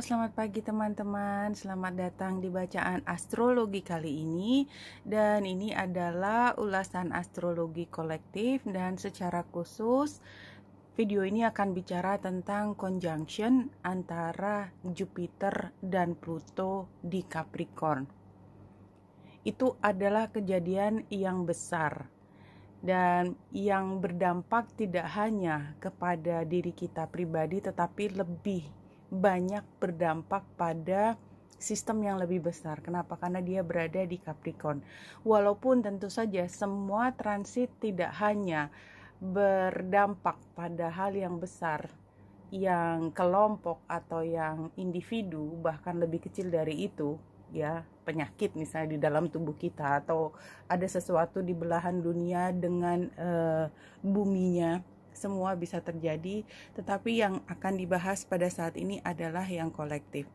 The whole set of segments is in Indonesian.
Selamat pagi teman-teman. Selamat datang di bacaan astrologi kali ini. Dan ini adalah ulasan astrologi kolektif dan secara khusus video ini akan bicara tentang conjunction antara Jupiter dan Pluto di Capricorn. Itu adalah kejadian yang besar dan yang berdampak tidak hanya kepada diri kita pribadi, tetapi lebih banyak berdampak pada sistem yang lebih besar. Kenapa? Karena dia berada di Capricorn. Walaupun tentu saja semua transit tidak hanya berdampak pada hal yang besar, yang kelompok atau yang individu, bahkan lebih kecil dari itu, ya, penyakit misalnya di dalam tubuh kita, atau ada sesuatu di belahan dunia dengan buminya, semua bisa terjadi. Tetapi yang akan dibahas pada saat ini adalah yang kolektif.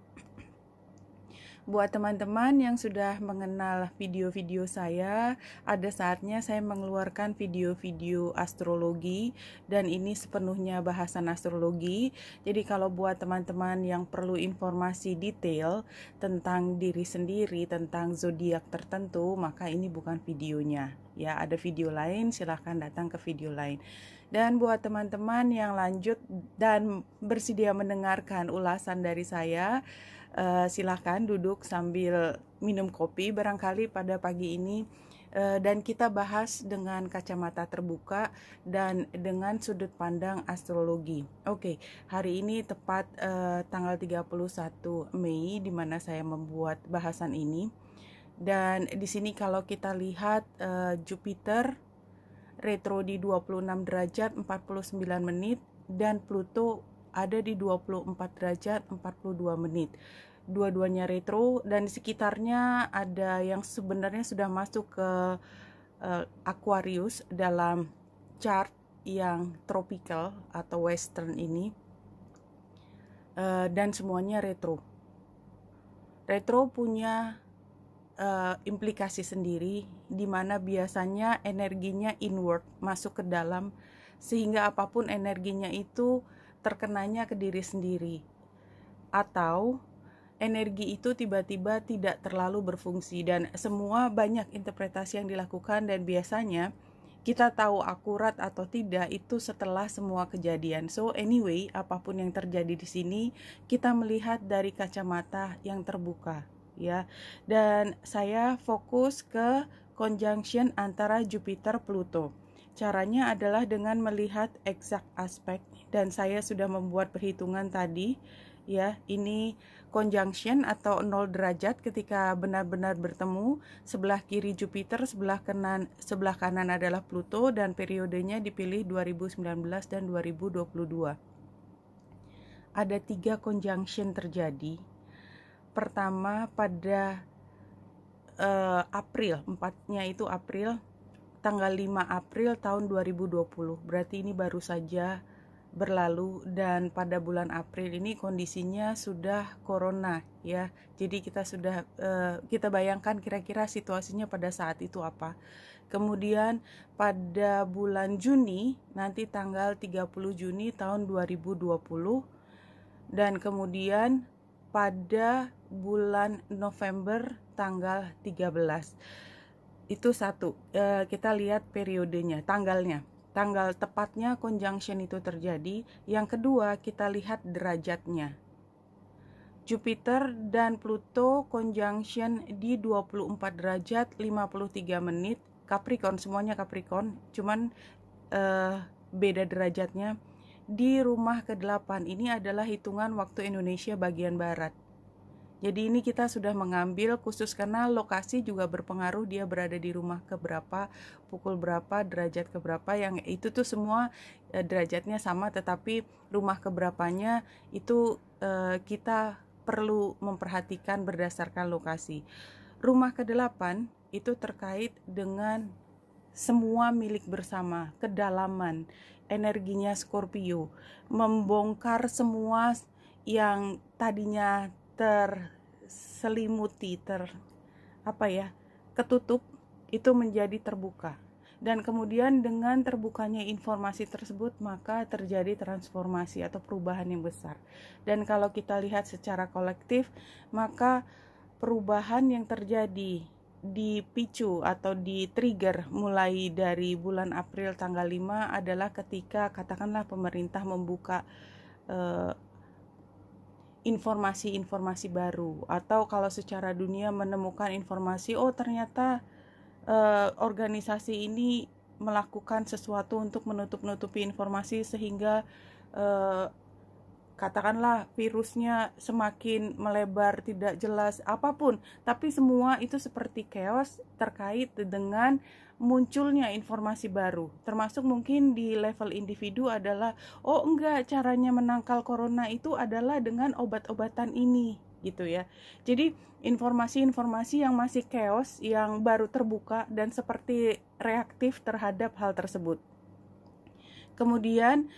Buat teman-teman yang sudah mengenal video-video saya, ada saatnya saya mengeluarkan video-video astrologi, dan ini sepenuhnya bahasan astrologi. Jadi kalau buat teman-teman yang perlu informasi detail tentang diri sendiri, tentang zodiak tertentu, maka ini bukan videonya. Ya, ada video lain, silahkan datang ke video lain. Dan buat teman-teman yang lanjut dan bersedia mendengarkan ulasan dari saya, silahkan duduk sambil minum kopi barangkali pada pagi ini, dan kita bahas dengan kacamata terbuka dan dengan sudut pandang astrologi. Oke, hari ini tepat tanggal 31 Mei di mana saya membuat bahasan ini. Dan di sini kalau kita lihat Jupiter retro di 26 derajat 49 menit dan Pluto ada di 24 derajat 42 menit. Dua-duanya retro, dan di sekitarnya ada yang sebenarnya sudah masuk ke Aquarius dalam chart yang tropical atau western ini, dan semuanya retro. Retro punya implikasi sendiri, di mana biasanya energinya inward, masuk ke dalam, sehingga apapun energinya itu terkenanya ke diri sendiri, atau energi itu tiba-tiba tidak terlalu berfungsi. Dan semua banyak interpretasi yang dilakukan, dan biasanya kita tahu akurat atau tidak itu setelah semua kejadian. So anyway, apapun yang terjadi di sini, kita melihat dari kacamata yang terbuka, ya. Dan saya fokus ke conjunction antara Jupiter Pluto. Caranya adalah dengan melihat exact aspek, dan saya sudah membuat perhitungan tadi, ya. Ini conjunction atau 0 derajat ketika benar-benar bertemu. Sebelah kiri Jupiter, sebelah kanan adalah Pluto, dan periodenya dipilih 2019 dan 2022. Ada 3 conjunction terjadi. Pertama pada April, 4-nya itu April, tanggal 5 April tahun 2020. Berarti ini baru saja berlalu, dan pada bulan April ini kondisinya sudah corona, ya. Jadi kita bayangkan kira-kira situasinya pada saat itu apa. Kemudian pada bulan Juni, nanti tanggal 30 Juni tahun 2020, dan kemudian pada bulan November tanggal 13. Itu satu. Kita lihat periodenya, tanggal tepatnya conjunction itu terjadi. Yang kedua, kita lihat derajatnya. Jupiter dan Pluto conjunction di 24 derajat 53 menit. Capricorn, semuanya Capricorn, cuman beda derajatnya. Di rumah ke-8, ini adalah hitungan waktu Indonesia bagian barat. Jadi ini kita sudah mengambil khusus karena lokasi juga berpengaruh, dia berada di rumah keberapa, pukul berapa, derajat keberapa, yang itu tuh semua derajatnya sama, tetapi rumah keberapanya itu kita perlu memperhatikan berdasarkan lokasi. Rumah ke-8 itu terkait dengan semua milik bersama, kedalaman, energinya Scorpio, membongkar semua yang tadinya terselimuti, ketutup, itu menjadi terbuka. Dan kemudian dengan terbukanya informasi tersebut, maka terjadi transformasi atau perubahan yang besar. Dan kalau kita lihat secara kolektif, maka perubahan yang terjadi dipicu atau di-trigger mulai dari bulan April tanggal 5 adalah ketika katakanlah pemerintah membuka informasi-informasi baru, atau kalau secara dunia menemukan informasi, oh ternyata organisasi ini melakukan sesuatu untuk menutup-nutupi informasi sehingga katakanlah virusnya semakin melebar, tidak jelas, apapun. Tapi semua itu seperti chaos terkait dengan munculnya informasi baru. Termasuk mungkin di level individu adalah, oh enggak, caranya menangkal corona itu adalah dengan obat-obatan ini, gitu ya. Jadi informasi-informasi yang masih chaos, yang baru terbuka dan seperti reaktif terhadap hal tersebut. Kemudian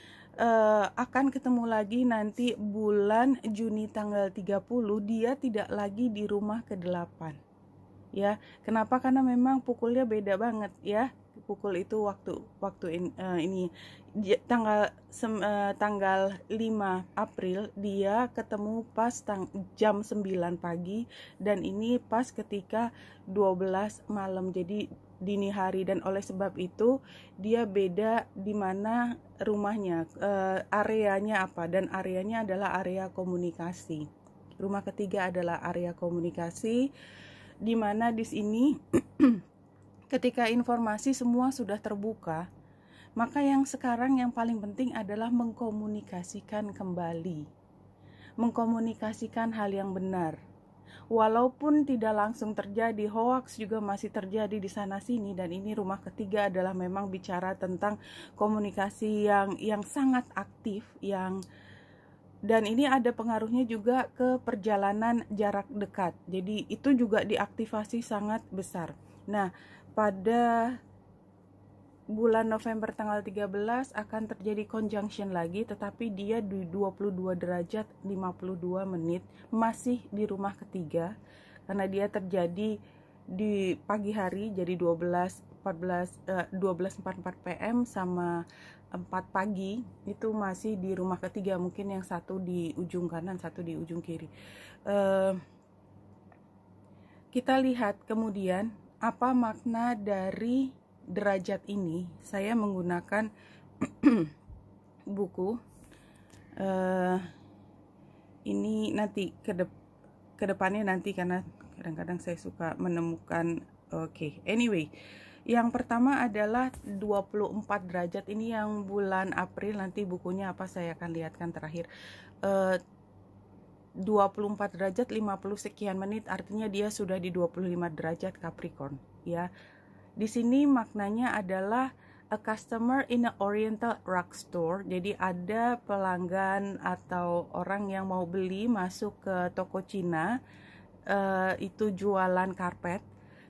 akan ketemu lagi nanti bulan Juni tanggal 30, dia tidak lagi di rumah ke-8. Ya, kenapa? Karena memang pukulnya beda banget ya. Pukul itu waktu ini tanggal 5 April dia ketemu pas jam 9 pagi, dan ini pas ketika 12 malam. Jadi dini hari, dan oleh sebab itu dia beda di mana rumahnya, areanya apa, dan areanya adalah area komunikasi. Rumah ketiga adalah area komunikasi, di mana di sini ketika informasi semua sudah terbuka, maka yang sekarang yang paling penting adalah mengkomunikasikan kembali, mengkomunikasikan hal yang benar. Walaupun tidak langsung terjadi, hoax juga masih terjadi di sana sini, dan ini rumah ketiga adalah memang bicara tentang komunikasi yang sangat aktif, dan ini ada pengaruhnya juga ke perjalanan jarak dekat. Jadi itu juga diaktifasi sangat besar. Nah, pada bulan November tanggal 13 akan terjadi conjunction lagi, tetapi dia di 22 derajat 52 menit, masih di rumah ketiga, karena dia terjadi di pagi hari, jadi 12:44 PM sama 4 pagi, itu masih di rumah ketiga, mungkin yang satu di ujung kanan, satu di ujung kiri. Kita lihat kemudian apa makna dari derajat ini. Saya menggunakan buku ini nanti ke depannya nanti, karena kadang-kadang saya suka menemukan. Anyway, yang pertama adalah 24 derajat. Ini yang bulan April, nanti bukunya apa saya akan lihatkan terakhir. 24 derajat 50 sekian menit, artinya dia sudah di 25 derajat Capricorn ya. Di sini maknanya adalah a customer in a oriental rug store. Jadi ada pelanggan atau orang yang mau beli masuk ke toko Cina, itu jualan karpet,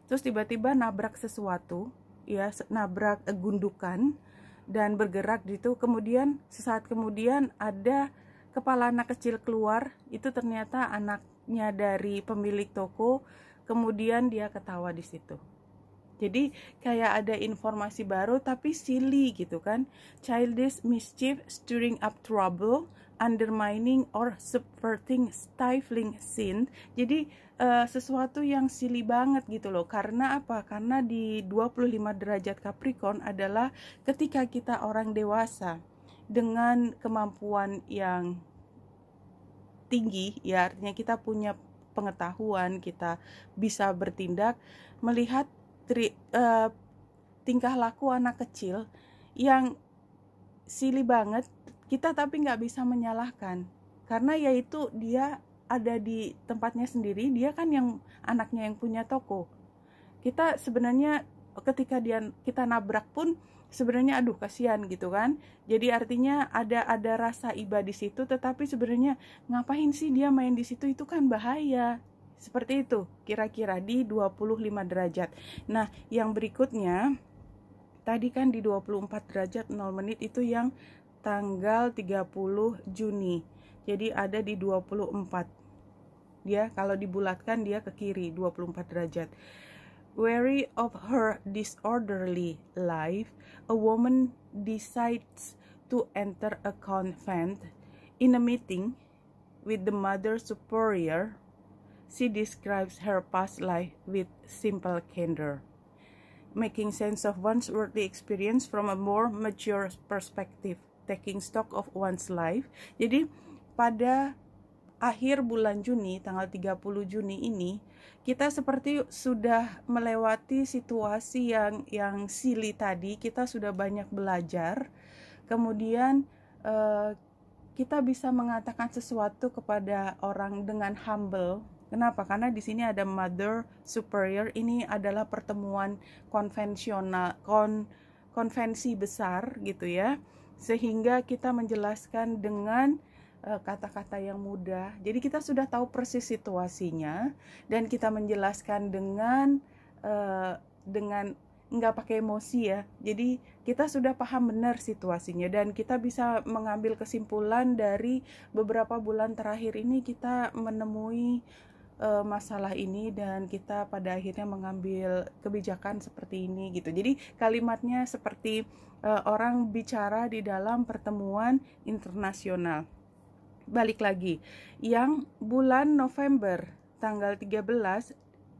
terus tiba-tiba nabrak sesuatu ya, nabrak gundukan dan bergerak gitu. Kemudian sesaat kemudian ada kepala anak kecil keluar, itu ternyata anaknya dari pemilik toko. Kemudian dia ketawa di situ. Jadi kayak ada informasi baru tapi silly gitu kan. Childish mischief, stirring up trouble, undermining or subverting, stifling sin. Jadi sesuatu yang silly banget gitu loh. Karena apa? Karena di 25 derajat Capricorn adalah ketika kita orang dewasa dengan kemampuan yang tinggi ya, artinya kita punya pengetahuan, kita bisa bertindak, melihat tingkah laku anak kecil yang silly banget, kita tapi nggak bisa menyalahkan, karena yaitu dia ada di tempatnya sendiri, dia kan yang anaknya yang punya toko. Kita sebenarnya ketika kita nabrak pun sebenarnya aduh kasihan gitu kan. Jadi artinya ada rasa iba di situ, tetapi sebenarnya ngapain sih dia main di situ, itu kan bahaya. Seperti itu kira-kira di 25 derajat. Nah, yang berikutnya tadi kan di 24 derajat 0 menit itu yang tanggal 30 Juni. Jadi ada di 24. Dia kalau dibulatkan dia ke kiri 24 derajat. Weary of her disorderly life, a woman decides to enter a convent. In a meeting with the Mother Superior, she describes her past life with simple candor, making sense of one's worldly experience from a more mature perspective, taking stock of one's life. Jadi pada akhir bulan Juni, tanggal 30 Juni ini, kita seperti sudah melewati situasi yang silly tadi. Kita sudah banyak belajar. Kemudian kita bisa mengatakan sesuatu kepada orang dengan humble. Kenapa? Karena di sini ada Mother Superior. Ini adalah pertemuan konvensional, konvensi besar gitu ya. Sehingga kita menjelaskan dengan kata-kata yang mudah. Jadi kita sudah tahu persis situasinya dan kita menjelaskan dengan nggak pakai emosi ya. Jadi kita sudah paham benar situasinya dan kita bisa mengambil kesimpulan dari beberapa bulan terakhir ini kita menemui masalah ini dan kita pada akhirnya mengambil kebijakan seperti ini gitu. Jadi kalimatnya seperti orang bicara di dalam pertemuan internasional. Balik lagi, yang bulan November tanggal 13,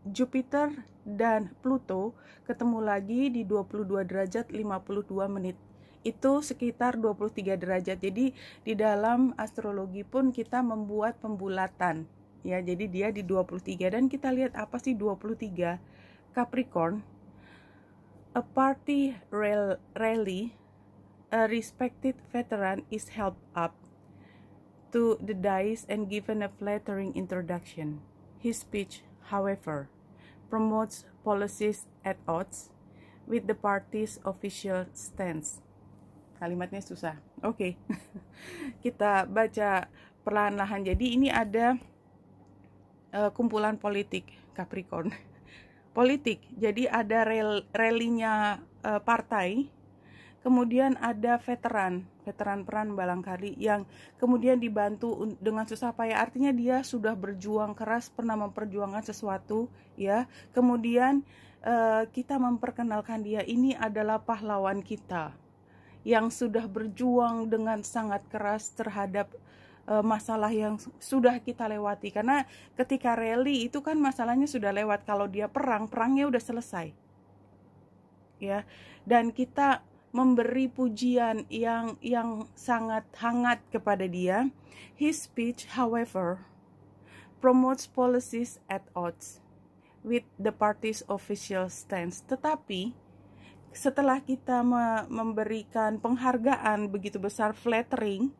Jupiter dan Pluto ketemu lagi di 22 derajat 52 menit. Itu sekitar 23 derajat. Jadi di dalam astrologi pun kita membuat pembulatan. Ya, jadi dia di 23 dan kita lihat apa sih 23? Capricorn, a party rally, a respected veteran is held up to the dais and given a flattering introduction. His speech, however, promotes policies at odds with the party's official stance. Kalimatnya susah. Oke. Kita baca perlahan-lahan. Jadi ini ada kumpulan politik Capricorn. Politik. Jadi ada rally-nya partai. Kemudian ada veteran perang barangkali yang kemudian dibantu dengan susah payah. Artinya dia sudah berjuang keras, pernah memperjuangkan sesuatu ya. Kemudian kita memperkenalkan dia, ini adalah pahlawan kita yang sudah berjuang dengan sangat keras terhadap masalah yang sudah kita lewati. Karena ketika rally itu kan masalahnya sudah lewat. Kalau dia perangnya udah selesai ya. Dan kita memberi pujian yang sangat hangat kepada dia. His speech, however, promotes policies at odds with the party's official stance. Tetapi setelah kita memberikan penghargaan begitu besar, flattering,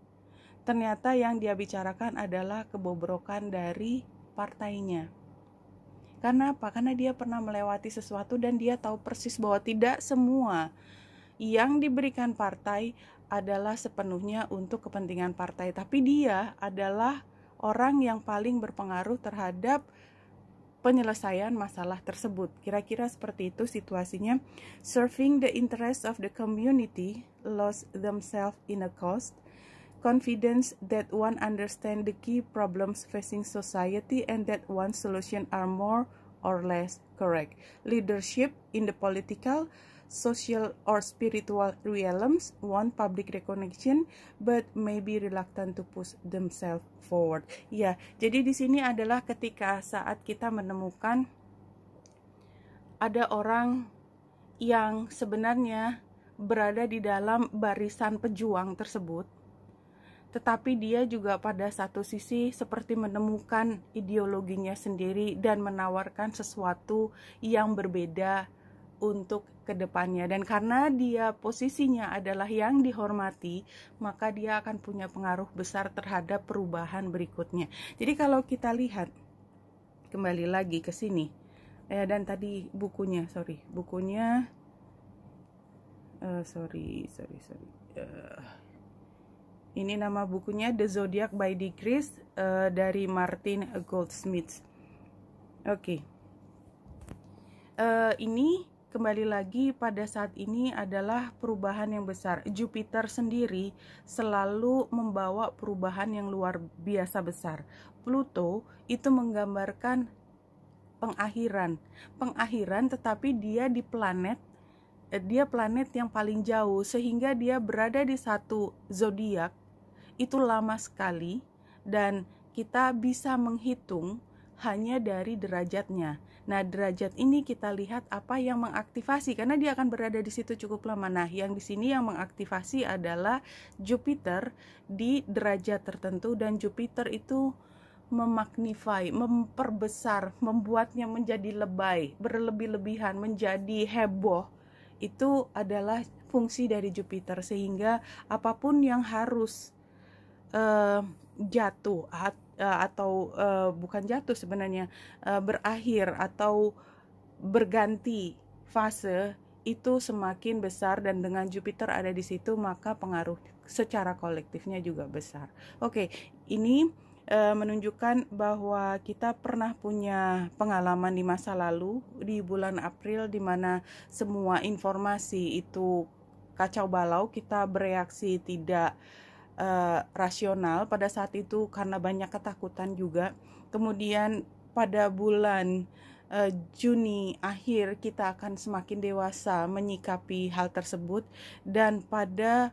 ternyata yang dia bicarakan adalah kebobrokan dari partainya. Karena apa? Karena dia pernah melewati sesuatu dan dia tahu persis bahwa tidak semua yang diberikan partai adalah sepenuhnya untuk kepentingan partai, tapi dia adalah orang yang paling berpengaruh terhadap penyelesaian masalah tersebut. Kira-kira seperti itu situasinya. Serving the interests of the community, lost themselves in a cause, confidence that one understands the key problems facing society and that one's solutions are more or less correct. Leadership in the political, social or spiritual realms want public recognition but may be reluctant to push themselves forward. Ya, jadi di sini adalah ketika saat kita menemukan ada orang yang sebenarnya berada di dalam barisan pejuang tersebut, tetapi dia juga pada satu sisi seperti menemukan ideologinya sendiri dan menawarkan sesuatu yang berbeda untuk kedepannya. Dan karena dia posisinya adalah yang dihormati, maka dia akan punya pengaruh besar terhadap perubahan berikutnya. Jadi kalau kita lihat kembali lagi ke sini, dan tadi bukunya, ini nama bukunya The Zodiac by Degrees dari Martin Goldsmith. Oke. Ini kembali lagi pada saat ini adalah perubahan yang besar. Jupiter sendiri selalu membawa perubahan yang luar biasa besar. Pluto itu menggambarkan pengakhiran, tetapi dia di dia planet yang paling jauh, sehingga dia berada di satu zodiak itu lama sekali, dan kita bisa menghitung hanya dari derajatnya. Nah, derajat ini kita lihat apa yang mengaktifasi, karena dia akan berada di situ cukup lama. Nah, yang di sini yang mengaktifasi adalah Jupiter di derajat tertentu, dan Jupiter itu memagnify, memperbesar, membuatnya menjadi lebay, berlebih-lebihan, menjadi heboh. Itu adalah fungsi dari Jupiter, sehingga apapun yang harus jatuh atau bukan jatuh sebenarnya, berakhir atau berganti fase, itu semakin besar, dan dengan Jupiter ada di situ maka pengaruh secara kolektifnya juga besar. Oke, ini menunjukkan bahwa kita pernah punya pengalaman di masa lalu di bulan April, di mana semua informasi itu kacau balau, kita bereaksi tidak rasional pada saat itu karena banyak ketakutan juga. Kemudian pada bulan Juni akhir kita akan semakin dewasa menyikapi hal tersebut, dan pada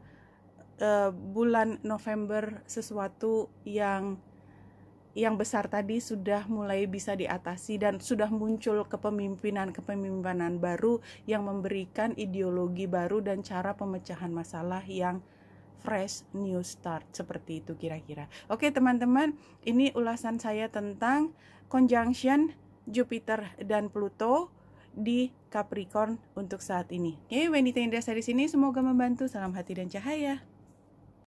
bulan November sesuatu yang besar tadi sudah mulai bisa diatasi, dan sudah muncul kepemimpinan baru yang memberikan ideologi baru dan cara pemecahan masalah yang fresh, new start, seperti itu kira-kira. Oke teman-teman, ini ulasan saya tentang conjunction Jupiter dan Pluto di Capricorn untuk saat ini. Oke, Wendy Tendra di sini, semoga membantu. Salam hati dan cahaya.